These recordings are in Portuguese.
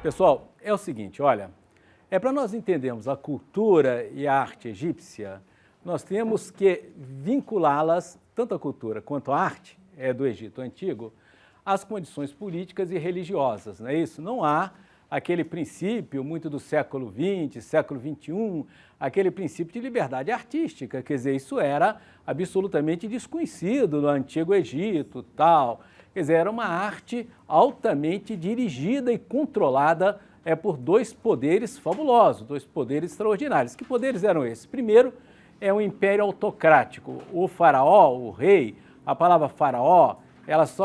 Pessoal, é o seguinte, olha, para nós entendermos a cultura e a arte egípcia, nós temos que vinculá-las, tanto a cultura quanto a arte do Egito Antigo, às condições políticas e religiosas, não é isso? Não há aquele princípio muito do século XX, século XXI, aquele princípio de liberdade artística, quer dizer, isso era absolutamente desconhecido no Antigo Egito, tal. Quer dizer, era uma arte altamente dirigida e controlada por dois poderes fabulosos, dois poderes extraordinários. Que poderes eram esses? Primeiro, é um império autocrático. O faraó, o rei, a palavra faraó,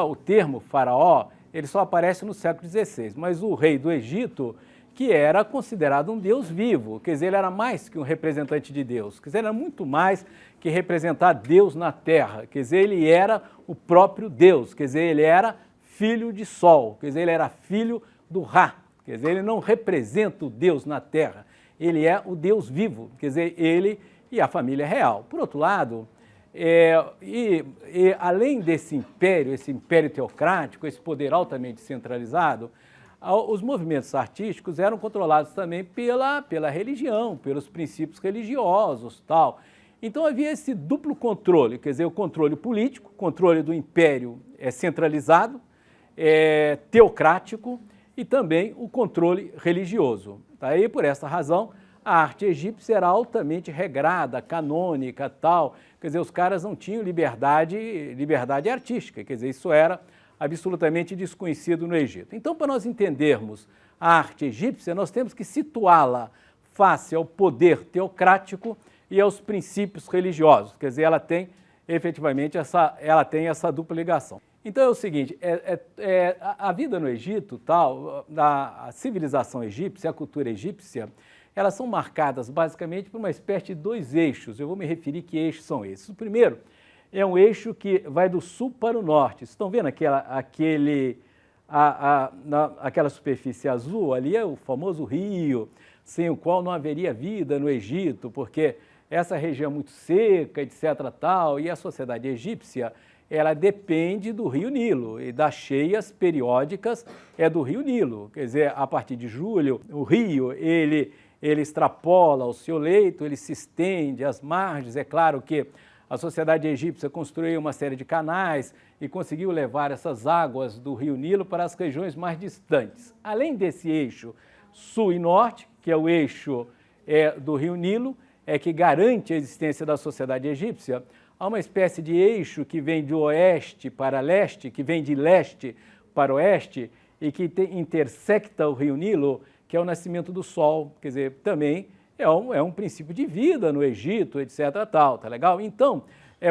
o termo faraó, ele só aparece no século XVI, mas o rei do Egito, que era considerado um deus vivo, quer dizer, ele era mais que um representante de Deus, quer dizer, ele era muito mais que representar Deus na terra, quer dizer, ele era o próprio Deus, quer dizer, ele era filho de Sol, quer dizer, ele era filho do Ra, quer dizer, ele não representa o Deus na terra, ele é o Deus vivo, quer dizer, ele e a família real. Por outro lado, além desse império, esse império teocrático, esse poder altamente centralizado, os movimentos artísticos eram controlados também pela religião, pelos princípios religiosos, tal. Então havia esse duplo controle, quer dizer, o controle político, o controle do império centralizado, teocrático, e também o controle religioso. Tá? E por essa razão, a arte egípcia era altamente regrada, canônica, tal. Quer dizer, os caras não tinham liberdade artística, quer dizer, isso era absolutamente desconhecido no Egito. Então, para nós entendermos a arte egípcia, nós temos que situá-la face ao poder teocrático e aos princípios religiosos, quer dizer, ela tem efetivamente essa dupla ligação. Então é o seguinte, a vida no Egito, tal, a civilização egípcia, a cultura egípcia, elas são marcadas basicamente por uma espécie de dois eixos. Eu vou me referir que eixos são esses. O primeiro é um eixo que vai do sul para o norte. Vocês estão vendo aquela superfície azul? Ali é o famoso rio, sem o qual não haveria vida no Egito, porque essa região é muito seca, etc. tal, e a sociedade egípcia, ela depende do rio Nilo e das cheias periódicas do rio Nilo. Quer dizer, a partir de julho, o rio, ele extrapola o seu leito, ele se estende às margens. É claro que a sociedade egípcia construiu uma série de canais e conseguiu levar essas águas do rio Nilo para as regiões mais distantes. Além desse eixo sul e norte, que é o eixo do rio Nilo, que garante a existência da sociedade egípcia, há uma espécie de eixo que vem de oeste para leste, que vem de leste para oeste e que intersecta o rio Nilo, que é o nascimento do sol, quer dizer, também é um princípio de vida no Egito, etc. tal, tá legal? Então,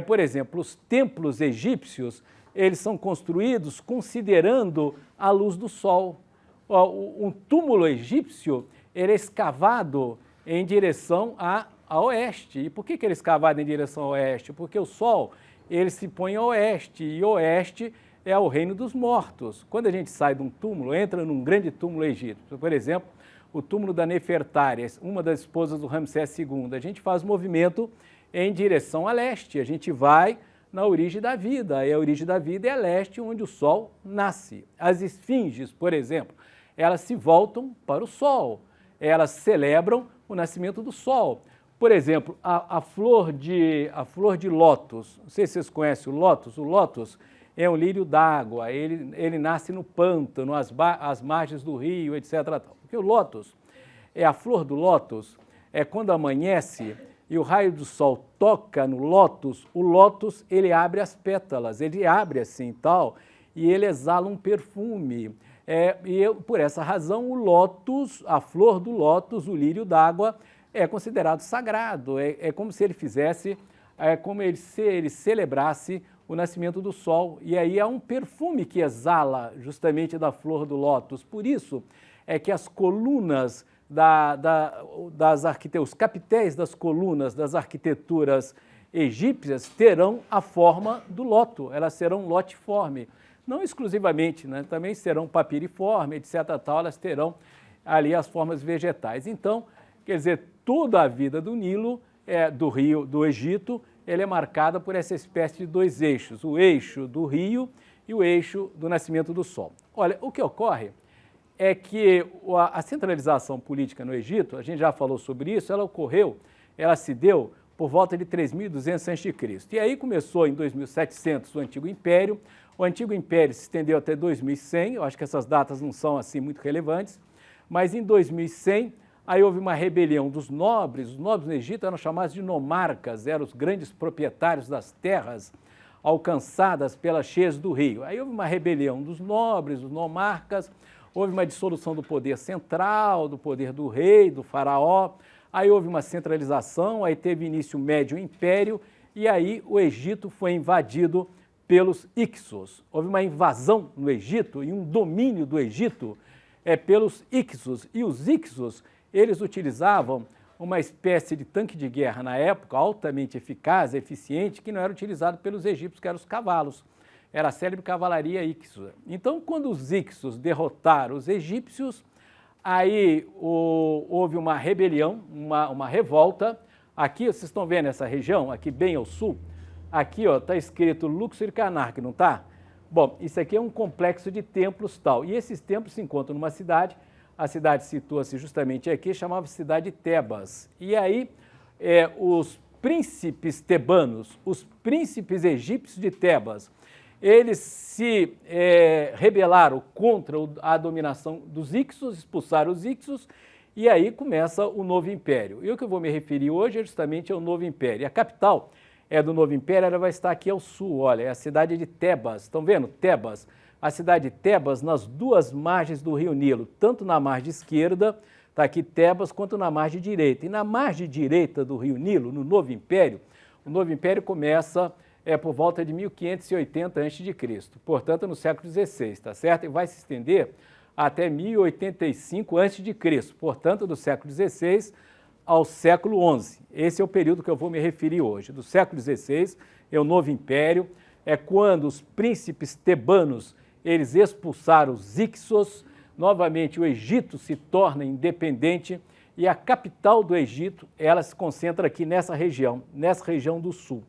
por exemplo, os templos egípcios, eles são construídos considerando a luz do sol. Um túmulo egípcio, ele é escavado em direção a oeste. E por que ele é escavado em direção a oeste? Porque o sol, ele se põe a oeste, e oeste é o reino dos mortos. Quando a gente sai de um túmulo, entra num grande túmulo egípcio, por exemplo, o túmulo da Nefertari, uma das esposas do Ramsés II, a gente faz movimento em direção a leste, a gente vai na origem da vida, e a origem da vida é a leste, onde o sol nasce. As esfinges, por exemplo, elas se voltam para o sol, elas celebram o nascimento do sol. Por exemplo, a flor de lótus, não sei se vocês conhecem o lótus é um lírio d'água, ele nasce no pântano, às margens do rio, etc. Porque o lótus, a flor do lótus, quando amanhece e o raio do sol toca no lótus, o lótus ele abre as pétalas, ele abre assim tal, e ele exala um perfume. Por essa razão, o lótus, a flor do lótus, o lírio d'água, é considerado sagrado, é como se ele fizesse, como se ele celebrasse o nascimento do sol, e aí há um perfume que exala justamente da flor do lótus. Por isso é que as colunas os capitéis das colunas das arquiteturas egípcias terão a forma do loto, elas serão lotiforme. Não exclusivamente, né? Também serão papiriforme, etc. tal, elas terão ali as formas vegetais. Então, quer dizer, toda a vida do Nilo, do Egito, ele é marcada por essa espécie de dois eixos, o eixo do rio e o eixo do nascimento do sol. Olha, o que ocorre é que a centralização política no Egito, a gente já falou sobre isso, ela se deu por volta de 3.200 a.C. E aí começou em 2700 o Antigo Império se estendeu até 2100, eu acho que essas datas não são assim muito relevantes, mas em 2100 aí houve uma rebelião dos nobres, os nobres no Egito eram chamados de nomarcas, eram os grandes proprietários das terras alcançadas pelas cheias do rio. Aí houve uma rebelião dos nobres, dos nomarcas, houve uma dissolução do poder central, do poder do rei, do faraó, aí houve uma centralização, aí teve início o Médio Império, e aí o Egito foi invadido pelos Hyksos. Houve uma invasão no Egito e um domínio do Egito pelos Hyksos. E os Hyksos, eles utilizavam uma espécie de tanque de guerra na época, altamente eficaz, eficiente, que não era utilizado pelos egípcios, que eram os cavalos. Era a célebre cavalaria Hyksos. Então, quando os Hyksos derrotaram os egípcios, aí houve uma rebelião, uma revolta. Aqui, vocês estão vendo essa região, aqui bem ao sul, aqui está escrito Luxor e Karnak, não está? Bom, isso aqui é um complexo de templos tal, e esses templos se encontram numa cidade, a cidade situa-se justamente aqui, chamava-se cidade de Tebas. E aí os príncipes tebanos, os príncipes egípcios de Tebas, eles se rebelaram contra a dominação dos Hyksos, expulsaram os Hyksos, e aí começa o Novo Império. E o que eu vou me referir hoje é justamente ao Novo Império. A capital do Novo Império, ela vai estar aqui ao sul, olha, é a cidade de Tebas, estão vendo? Tebas, a cidade de Tebas nas duas margens do rio Nilo, tanto na margem esquerda, está aqui Tebas, quanto na margem direita. E na margem direita do rio Nilo, no Novo Império, o Novo Império começa por volta de 1580 a.C., portanto no século XVI, tá certo? E vai se estender até 1085 a.C., portanto do século XVI ao século XI. Esse é o período que eu vou me referir hoje. Do século XVI é o Novo Império, é quando os príncipes tebanos eles expulsaram os Hyksos, novamente o Egito se torna independente e a capital do Egito ela se concentra aqui nessa região do sul,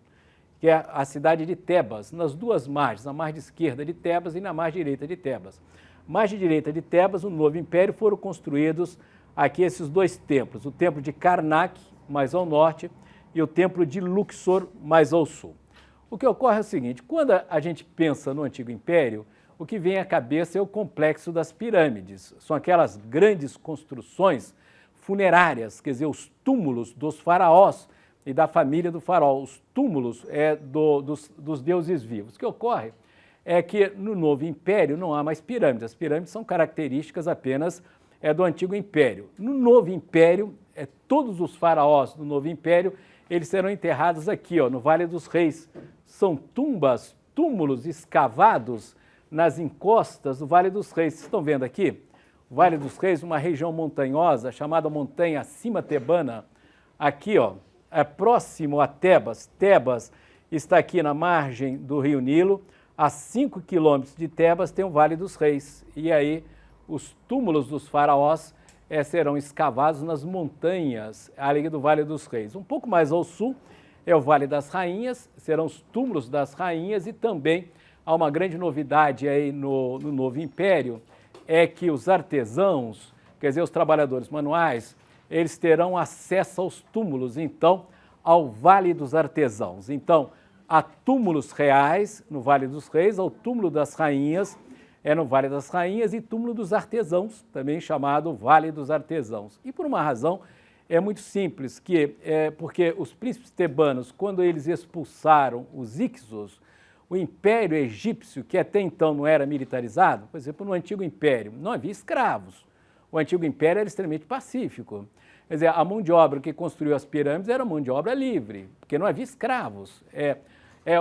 que é a cidade de Tebas, nas duas margens, na margem esquerda de Tebas e na margem direita de Tebas. Margem direita de Tebas, no Novo Império, foram construídos aqui esses dois templos, o templo de Karnak, mais ao norte, e o templo de Luxor, mais ao sul. O que ocorre é o seguinte, quando a gente pensa no Antigo Império, o que vem à cabeça é o complexo das pirâmides. São aquelas grandes construções funerárias, quer dizer, os túmulos dos faraós e da família do faraó, os túmulos dos deuses vivos. O que ocorre é que no Novo Império não há mais pirâmides, as pirâmides são características apenas do Antigo Império. No Novo Império, todos os faraós do Novo Império, eles serão enterrados aqui, no Vale dos Reis. São túmulos escavados nas encostas do Vale dos Reis. Vocês estão vendo aqui? O Vale dos Reis, uma região montanhosa chamada Montanha Acima Tebana. Aqui, é próximo a Tebas. Tebas está aqui na margem do rio Nilo. A 5 quilômetros de Tebas tem o Vale dos Reis. E aí os túmulos dos faraós serão escavados nas montanhas ali do Vale dos Reis. Um pouco mais ao sul é o Vale das Rainhas, serão os túmulos das rainhas e também há uma grande novidade aí no Novo Império, é que os artesãos, quer dizer, os trabalhadores manuais, eles terão acesso aos túmulos, então, ao Vale dos Artesãos. Então, há túmulos reais no Vale dos Reis, ao túmulo das rainhas, no Vale das Rainhas, e túmulo dos artesãos, também chamado Vale dos Artesãos. E por uma razão muito simples, porque os príncipes tebanos, quando eles expulsaram os Hyksos, o Império Egípcio, que até então não era militarizado, por exemplo, no Antigo Império, não havia escravos. O Antigo Império era extremamente pacífico. Quer dizer, a mão de obra que construiu as pirâmides era mão de obra livre, porque não havia escravos.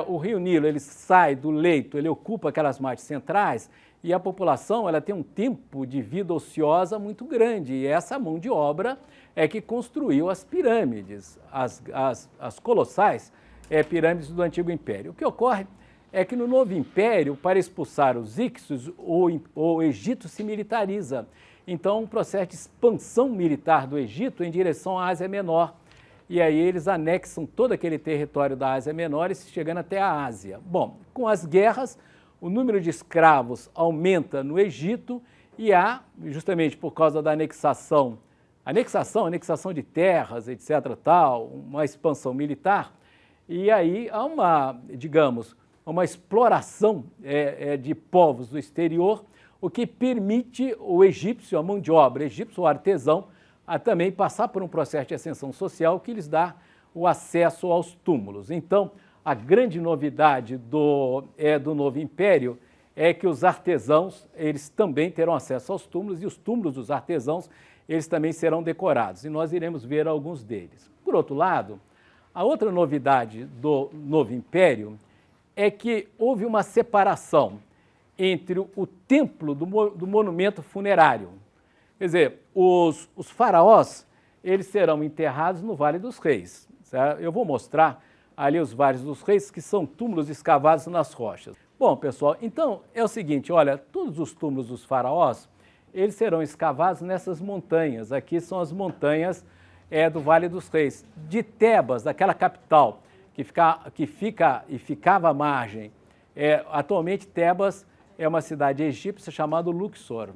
O rio Nilo, ele sai do leito, ele ocupa aquelas margens centrais e a população ela tem um tempo de vida ociosa muito grande. E essa mão de obra é que construiu as pirâmides, as colossais pirâmides do Antigo Império. O que ocorre é que no Novo Império, para expulsar os Hyksos, o Egito se militariza. Então, um processo de expansão militar do Egito em direção à Ásia Menor. E aí eles anexam todo aquele território da Ásia Menor e chegando até a Ásia. Bom, com as guerras, o número de escravos aumenta no Egito E há, justamente por causa da anexação de terras, etc., tal, uma expansão militar, e aí há uma, digamos, uma exploração de povos do exterior, o que permite o egípcio, a mão de obra egípcio, o artesão, a também passar por um processo de ascensão social que lhes dá o acesso aos túmulos. Então, a grande novidade do Novo Império é que os artesãos, eles também terão acesso aos túmulos, e os túmulos dos artesãos, eles também serão decorados, e nós iremos ver alguns deles. Por outro lado, a outra novidade do Novo Império é que houve uma separação entre o templo do monumento funerário. Quer dizer, os faraós, eles serão enterrados no Vale dos Reis. Certo? Eu vou mostrar ali os Vales dos Reis, que são túmulos escavados nas rochas. Bom, pessoal, então é o seguinte, olha, todos os túmulos dos faraós, eles serão escavados nessas montanhas. Aqui são as montanhas do Vale dos Reis. De Tebas, daquela capital que ficava à margem. Atualmente, Tebas é uma cidade egípcia chamada Luxor.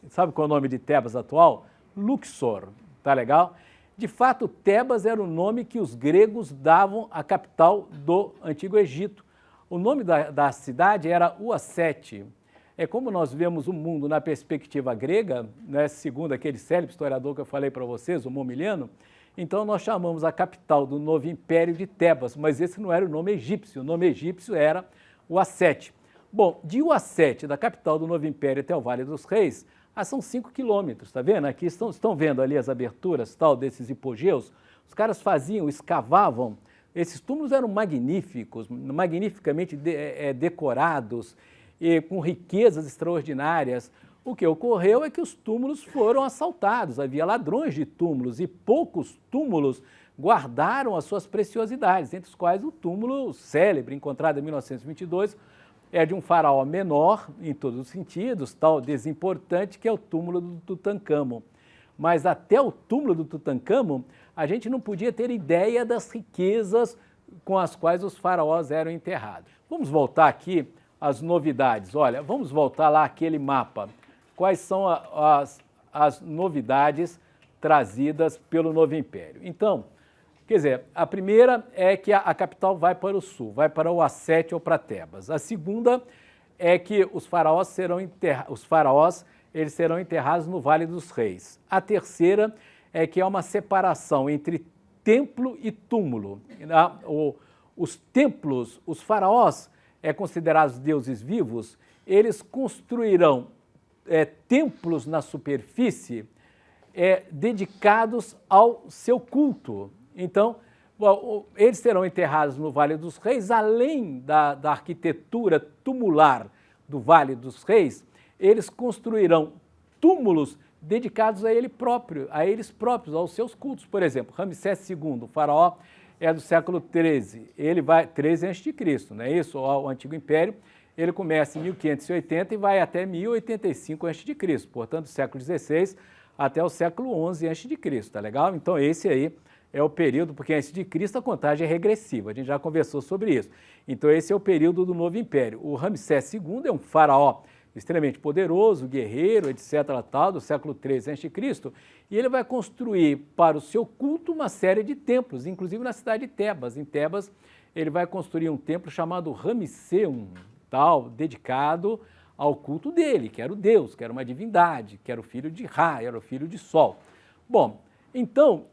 Sabe qual é o nome de Tebas atual? Luxor, tá legal? De fato, Tebas era o nome que os gregos davam à capital do Antigo Egito. O nome da cidade era Uassete. É como nós vemos o mundo na perspectiva grega, né, segundo aquele célebre historiador que eu falei para vocês, o Momiliano, então nós chamamos a capital do Novo Império de Tebas, mas esse não era o nome egípcio, o nome egípcio era Uassete. Bom, de Uassete, da capital do Novo Império até o Vale dos Reis, são 5 quilômetros, tá vendo? Aqui estão vendo ali as aberturas tal desses hipogeus? Os caras escavavam, esses túmulos eram magníficos, magnificamente decorados, e com riquezas extraordinárias. O que ocorreu é que os túmulos foram assaltados, havia ladrões de túmulos, e poucos túmulos guardaram as suas preciosidades, entre os quais o túmulo célebre, encontrado em 1922, é de um faraó menor, em todos os sentidos, tal desimportante, que é o túmulo do Tutancâmon. Mas até o túmulo do Tutancâmon, a gente não podia ter ideia das riquezas com as quais os faraós eram enterrados. Vamos voltar aqui às novidades. Olha, vamos voltar lá àquele mapa. Quais são as novidades trazidas pelo Novo Império? Então, quer dizer, a primeira é que a capital vai para o sul, vai para Uassete ou para Tebas. A segunda é que os faraós serão enterrados no Vale dos Reis. A terceira é que há uma separação entre templo e túmulo. Os templos, os faraós, considerados deuses vivos, eles construirão templos na superfície dedicados ao seu culto. Então, eles serão enterrados no Vale dos Reis, além da arquitetura tumular do Vale dos Reis, eles construirão túmulos dedicados a eles próprios, aos seus cultos. Por exemplo, Ramsés II, o faraó, é do século XIII, ele vai 13 a.C., não é isso? O Antigo Império, ele começa em 1580 e vai até 1085 a.C., portanto, do século XVI até o século XI a.C., tá legal? Então, esse aí é o período, porque antes de Cristo a contagem é regressiva, a gente já conversou sobre isso. Então, esse é o período do Novo Império. O Ramsés II é um faraó extremamente poderoso, guerreiro, etc., tal, do século XIII a.C., e ele vai construir para o seu culto uma série de templos, inclusive na cidade de Tebas. Em Tebas, ele vai construir um templo chamado Ramesseum, tal, dedicado ao culto dele, que era o Deus, que era uma divindade, que era o filho de Ra, era o filho de Sol. Bom, então,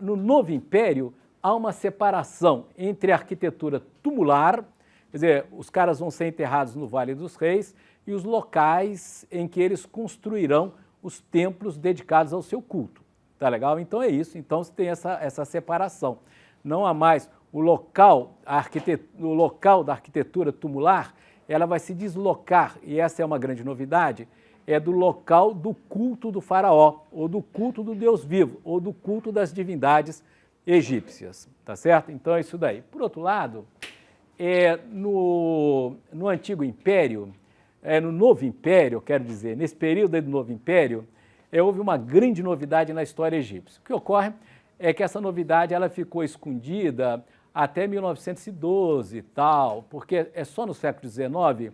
no Novo Império, há uma separação entre a arquitetura tumular, quer dizer, os caras vão ser enterrados no Vale dos Reis, e os locais em que eles construirão os templos dedicados ao seu culto. Tá legal? Então é isso. Então você tem essa separação. Não há mais o local da arquitetura tumular, ela vai se deslocar, e essa é uma grande novidade, do local do culto do faraó, ou do culto do Deus vivo, ou do culto das divindades egípcias. Tá certo? Então é isso daí. Por outro lado, no Antigo Império, no Novo Império, quero dizer, nesse período aí do Novo Império, houve uma grande novidade na história egípcia. O que ocorre é que essa novidade ela ficou escondida até 1912 e tal, porque é só no século XIX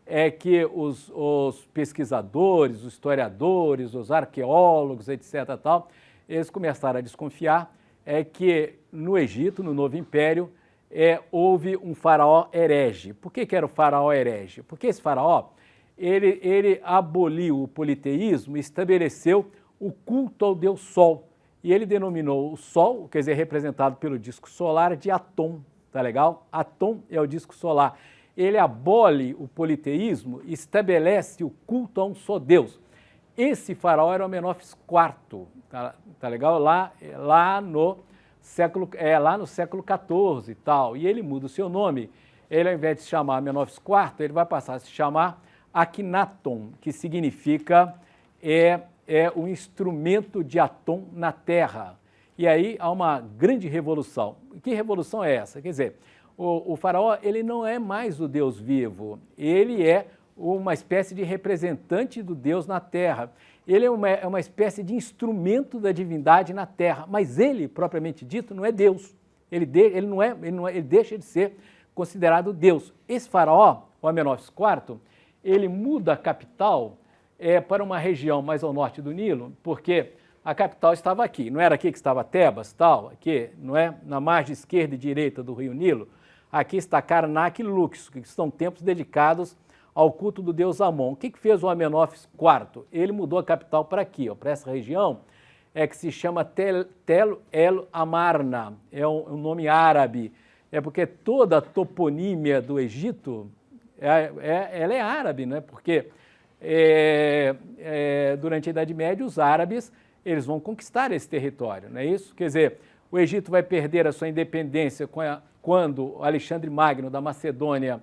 é que os pesquisadores, os historiadores, os arqueólogos, etc., tal, eles começaram a desconfiar que no Egito, no Novo Império, houve um faraó herege. Por que era o faraó herege? Porque esse faraó, ele aboliu o politeísmo e estabeleceu o culto ao deus Sol. E ele denominou o Sol, quer dizer, representado pelo disco solar, de Atom, tá legal? Atom é o disco solar. Ele abole o politeísmo e estabelece o culto a um só Deus. Esse faraó era o Amenófis IV, tá legal? Lá no século XIV e tal. E ele muda o seu nome. Ele, ao invés de se chamar Amenófis IV, ele vai passar a se chamar Akhenaton, que significa o instrumento de Atom na Terra. E aí há uma grande revolução. Que revolução é essa? Quer dizer, o faraó, ele não é mais o Deus vivo, ele é uma espécie de representante do Deus na Terra. Ele é uma espécie de instrumento da divindade na Terra, mas ele, propriamente dito, não é Deus. Ele deixa de ser considerado Deus. Esse faraó, o Amenófis IV, ele muda a capital para uma região mais ao norte do Nilo, porque a capital estava aqui, não era aqui que estava Tebas, tal, aqui, não é? Na margem esquerda e direita do rio Nilo. Aqui está Karnak e Luxor, que são templos dedicados ao culto do deus Amon. O que fez o Amenófis IV? Ele mudou a capital para aqui, para essa região, que se chama Tel El Amarna, é um nome árabe, porque toda a toponímia do Egito, ela é árabe, não é? Porque durante a Idade Média os árabes eles vão conquistar esse território, não é isso? Quer dizer, o Egito vai perder a sua independência quando Alexandre Magno da Macedônia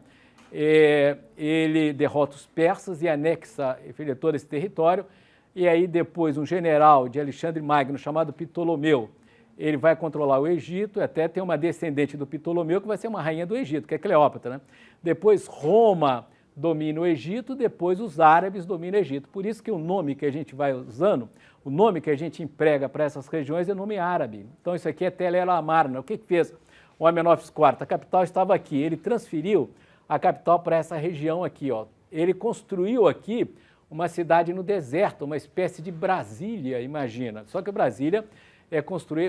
ele derrota os persas e anexa todo esse território, e aí depois um general de Alexandre Magno chamado Ptolomeu, ele vai controlar o Egito, até tem uma descendente do Ptolomeu que vai ser uma rainha do Egito, que é Cleópatra, né? Depois Roma domina o Egito, depois os árabes dominam o Egito. Por isso que o nome que a gente vai usando, o nome que a gente emprega para essas regiões é nome árabe. Então isso aqui é Tel El Amarna. O que fez o Amenófis IV? A capital estava aqui, ele transferiu a capital para essa região aqui, ó. Ele construiu aqui uma cidade no deserto, uma espécie de Brasília, imagina. Só que Brasília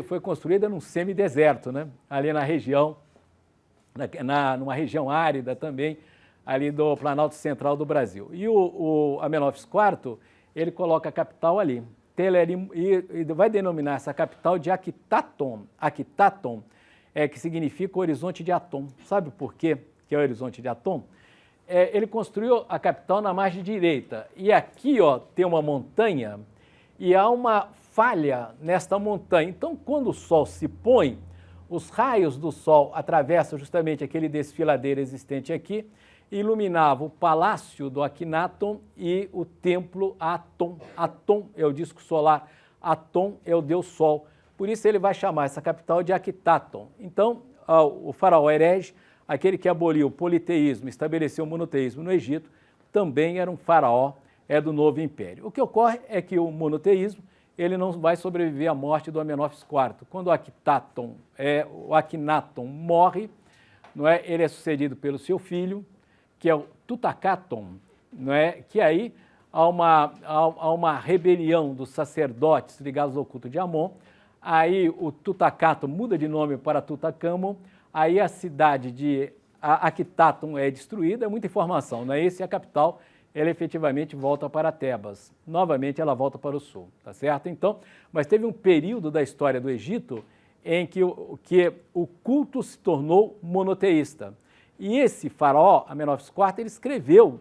foi construída num semideserto, né? Ali na região, numa região árida também, ali do Planalto Central do Brasil. E o Amenófis IV, ele coloca a capital ali. E vai denominar essa capital de Akhenaton. Akhenaton que significa horizonte de Atom. Sabe por quê que é o horizonte de Atom? Ele construiu a capital na margem direita. E aqui, ó, tem uma montanha e há uma falha nesta montanha. Então, quando o sol se põe, os raios do sol atravessam justamente aquele desfiladeiro existente aqui, iluminava o palácio do Akhenaton e o templo Atom. Atom é o disco solar, Atom é o deus sol. Por isso ele vai chamar essa capital de Akhenaton. Então, o faraó herege, aquele que aboliu o politeísmo, estabeleceu o monoteísmo no Egito, também era um faraó do Novo Império. O que ocorre é que o monoteísmo ele não vai sobreviver à morte do Amenófis IV. Quando o Akhenaton morre, não é? Ele é sucedido pelo seu filho, que é o Tutankhaton, não é? Que aí há uma rebelião dos sacerdotes ligados ao culto de Amon, aí o Tutankhaton muda de nome para Tutankhamon, aí a cidade de Akhenaton é destruída, é muita informação, não é? Esse é a capital, ela efetivamente volta para Tebas, novamente ela volta para o sul, tá certo? Então, mas teve um período da história do Egito em que o culto se tornou monoteísta. E esse faraó, Amenófis IV, ele escreveu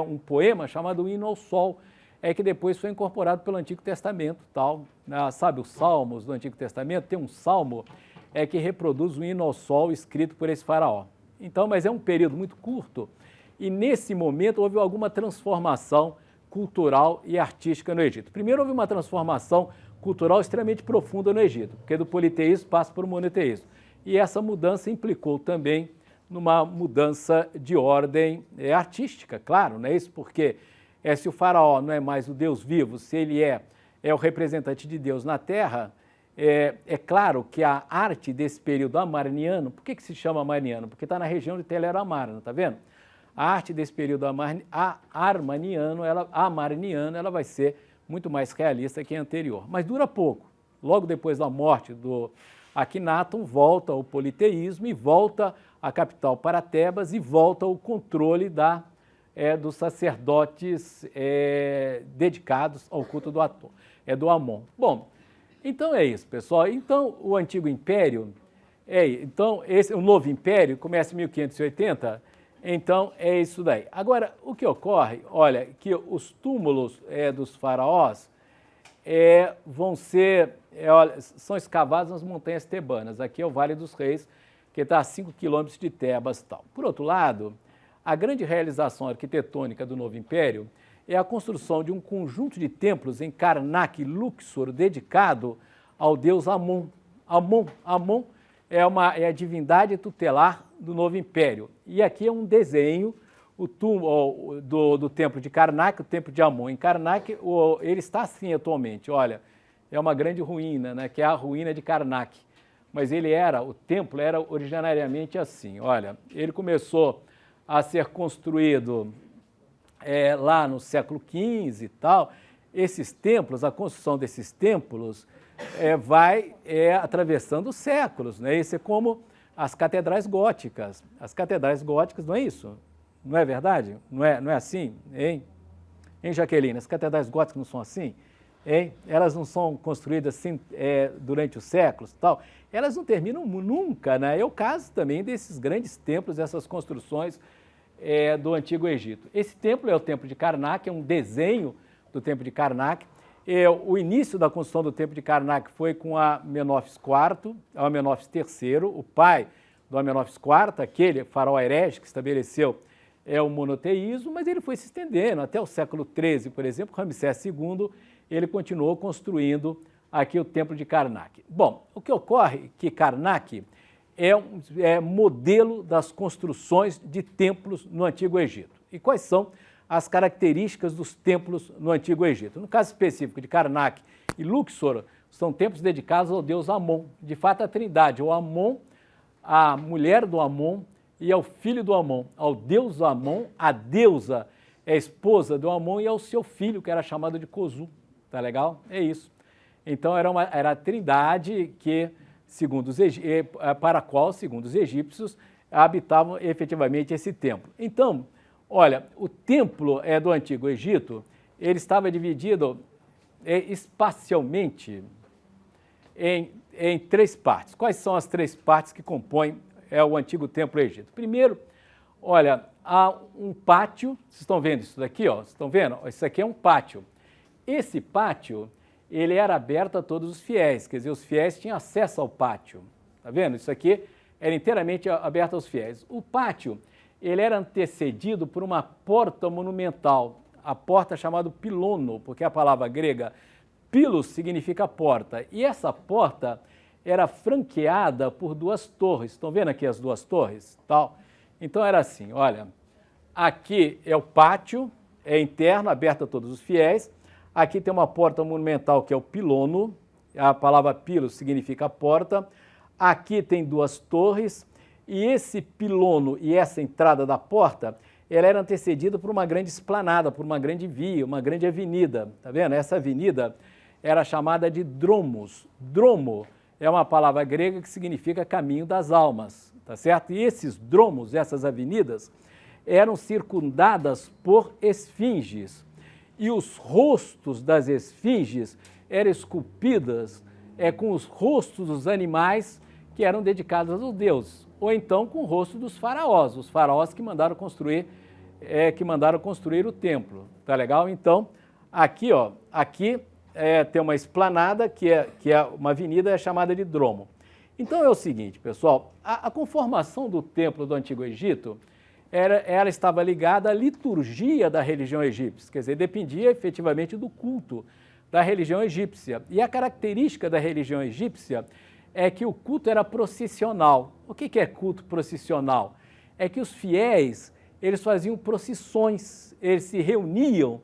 um poema chamado Hino ao Sol, que depois foi incorporado pelo Antigo Testamento, tal. Sabe os Salmos do Antigo Testamento? Tem um salmo que reproduz o Hino ao Sol escrito por esse faraó. Então, mas é um período muito curto e nesse momento houve alguma transformação cultural e artística no Egito. Primeiro houve uma transformação cultural extremamente profunda no Egito, porque do politeísmo passa para o monoteísmo. E essa mudança implicou também numa mudança de ordem artística, claro, não é isso? Porque se o faraó não é mais o Deus vivo, se ele é o representante de Deus na Terra, é claro que a arte desse período amarniano, por que se chama amarniano? Porque está na região de Tel El Amarna, está vendo? A arte desse período amarniano, ela vai ser muito mais realista que a anterior, mas dura pouco. Logo depois da morte do Akhenaton, volta o politeísmo e volta a capital para Tebas e volta o controle dos sacerdotes dedicados ao culto do Amon. Bom, então é isso, pessoal. Então, o Antigo Império, o Novo Império começa em 1580, então é isso daí. Agora, o que ocorre, olha, que os túmulos dos faraós são escavados nas montanhas tebanas. Aqui é o Vale dos Reis, que está a 5 quilômetros de Tebas e tal. Por outro lado, a grande realização arquitetônica do Novo Império é a construção de um conjunto de templos em Karnak e Luxor dedicado ao deus Amon. Amon é a divindade tutelar do Novo Império. E aqui é um desenho, o túmulo do templo de Karnak, o templo de Amon em Karnak, ele está assim atualmente, olha, é uma grande ruína, né, que é a ruína de Karnak. Mas o templo era originariamente assim, olha, ele começou a ser construído lá no século XV e tal. Esses templos, a construção desses templos vai atravessando séculos, né? Isso é como as catedrais góticas. As catedrais góticas, não é isso? Não é verdade? Não é assim? Hein, Jaqueline? As catedrais góticas não são assim? Hein? Elas não são construídas assim durante os séculos e tal. Elas não terminam nunca, né? É o caso também desses grandes templos, dessas construções do Antigo Egito. Esse templo é o Templo de Karnak, é um desenho do Templo de Karnak. O início da construção do Templo de Karnak foi com Amenófis IV, Amenófis III, o pai do Amenófis IV, aquele faraó herege que estabeleceu o monoteísmo, mas ele foi se estendendo até o século XIII, por exemplo. Ramsés II, ele continuou construindo aqui o Templo de Karnak. Bom, o que ocorre é que Karnak é modelo das construções de templos no Antigo Egito. E quais são as características dos templos no Antigo Egito? No caso específico de Karnak e Luxor, são templos dedicados ao deus Amon, de fato a trindade, o Amon, a mulher do Amon e ao filho do Amon, ao deus Amon, a deusa é a esposa do Amon e ao seu filho, que era chamado de Kozu. Tá legal? É isso. Então era a trindade que, para a qual, segundo os egípcios, habitavam efetivamente esse templo. Então, olha, o templo do Antigo Egito, ele estava dividido espacialmente em 3 partes. Quais são as 3 partes que compõem o antigo templo egito? Primeiro, olha, há um pátio, vocês estão vendo isso daqui, ó? Vocês estão vendo? Isso aqui é um pátio. Esse pátio, ele era aberto a todos os fiéis, quer dizer, os fiéis tinham acesso ao pátio. Tá vendo? Isso aqui era inteiramente aberto aos fiéis. O pátio, ele era antecedido por uma porta monumental, a porta chamada pilono, porque a palavra grega pilos significa porta, e essa porta era franqueada por 2 torres. Estão vendo aqui as 2 torres? Tal? Então era assim, olha, aqui é o pátio, é interno, aberto a todos os fiéis. Aqui tem uma porta monumental que é o pilono, a palavra pilos significa porta. Aqui tem 2 torres, e esse pilono e essa entrada da porta, ela era antecedida por uma grande esplanada, por uma grande via, uma grande avenida. Tá vendo? Essa avenida era chamada de dromos. Dromo é uma palavra grega que significa caminho das almas, tá certo? E esses dromos, essas avenidas, eram circundadas por esfinges. E os rostos das esfinges eram esculpidas com os rostos dos animais que eram dedicados aos deuses, ou então com o rosto dos faraós, os faraós que mandaram construir o templo, tá legal? Então, aqui, ó, tem uma esplanada que é uma avenida chamada de Dromo. Então é o seguinte, pessoal, a conformação do templo do Antigo Egito, ela estava ligada à liturgia da religião egípcia, quer dizer, dependia efetivamente do culto da religião egípcia. E a característica da religião egípcia é que o culto era processional. O que é culto processional? É que os fiéis, eles faziam procissões, eles se reuniam,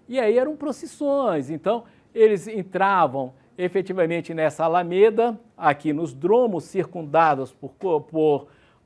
e aí eram procissões. Então, eles entravam efetivamente nessa alameda, aqui nos dromos circundados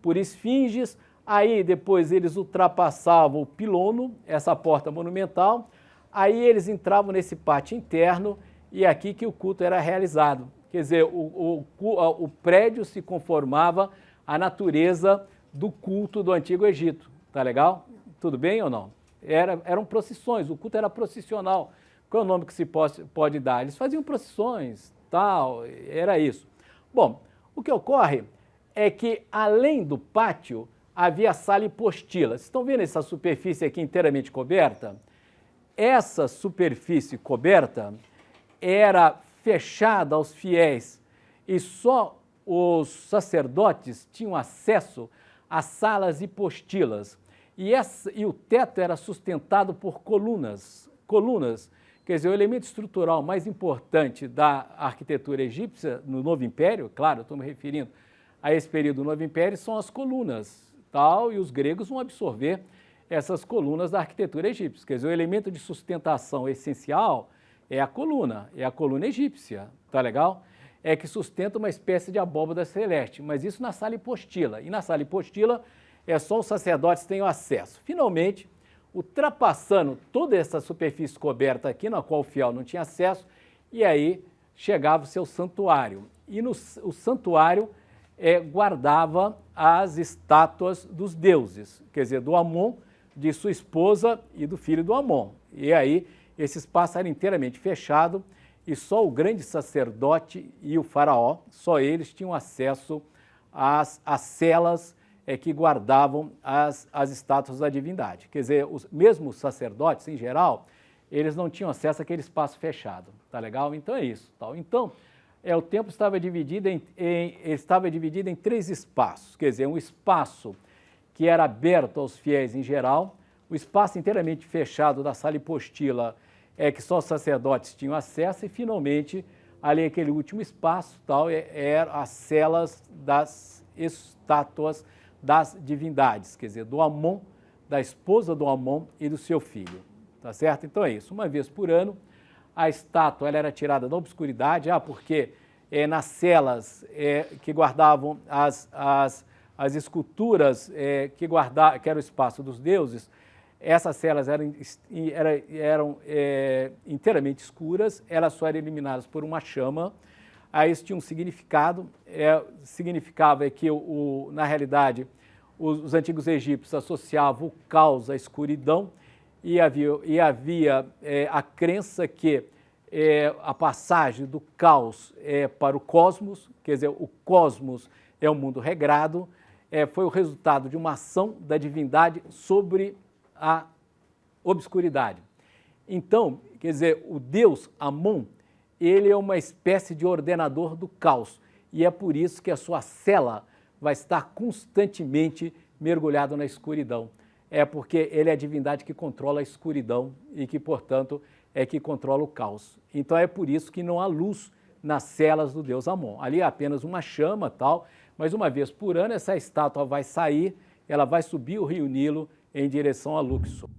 por esfinges. Aí depois eles ultrapassavam o pilono, essa porta monumental, aí eles entravam nesse pátio interno e é aqui que o culto era realizado. Quer dizer, o prédio se conformava à natureza do culto do Antigo Egito. Tá legal? Tudo bem ou não? Eram procissões, o culto era processional. Qual é o nome que se pode dar? Eles faziam procissões, tal, era isso. Bom, o que ocorre é que, além do pátio, havia a sala hipostila. Vocês estão vendo essa superfície aqui inteiramente coberta? Essa superfície coberta era fechada aos fiéis e só os sacerdotes tinham acesso às salas hipostilas. E o teto era sustentado por colunas. Quer dizer, o elemento estrutural mais importante da arquitetura egípcia no Novo Império, claro, eu estou me referindo a esse período do Novo Império, são as colunas, tal, e os gregos vão absorver essas colunas da arquitetura egípcia. Quer dizer, o elemento de sustentação essencial é a coluna egípcia, tá legal? É que sustenta uma espécie de abóbada celeste, mas isso na sala hipostila. E na sala hipostila é só os sacerdotes que têm acesso. Finalmente, ultrapassando toda essa superfície coberta aqui, na qual o fiel não tinha acesso, e aí chegava o seu santuário. E o santuário guardava as estátuas dos deuses, quer dizer, do Amon, de sua esposa e do filho do Amon. E aí esse espaço era inteiramente fechado e só o grande sacerdote e o faraó, só eles tinham acesso às celas que guardavam as estátuas da divindade. Quer dizer, mesmo os sacerdotes, em geral, eles não tinham acesso àquele espaço fechado, tá legal? Então é isso. Tal. Então, o templo estava dividido em 3 espaços, quer dizer, um espaço que era aberto aos fiéis em geral, o espaço inteiramente fechado da sala hipostila que só os sacerdotes tinham acesso e, finalmente, ali aquele último espaço, tal, eram as celas das estátuas das divindades, quer dizer, do Amon, da esposa do Amon e do seu filho, tá certo? Então é isso, uma vez por ano, a estátua ela era tirada da obscuridade, porque nas celas que guardavam as esculturas que era o espaço dos deuses, essas celas eram inteiramente escuras, elas só eram iluminadas por uma chama. Aí isso tinha um significado, significava que, na realidade, os antigos egípcios associavam o caos à escuridão e havia a crença que a passagem do caos para o cosmos, quer dizer, o cosmos é um mundo regrado, foi o resultado de uma ação da divindade sobre a obscuridade. Então, quer dizer, o deus Amon, ele é uma espécie de ordenador do caos e é por isso que a sua cela vai estar constantemente mergulhado na escuridão. É porque ele é a divindade que controla a escuridão e que, portanto, que controla o caos. Então é por isso que não há luz nas celas do deus Amon. Ali é apenas uma chama, tal, mas uma vez por ano essa estátua vai sair, ela vai subir o rio Nilo em direção a Luxor.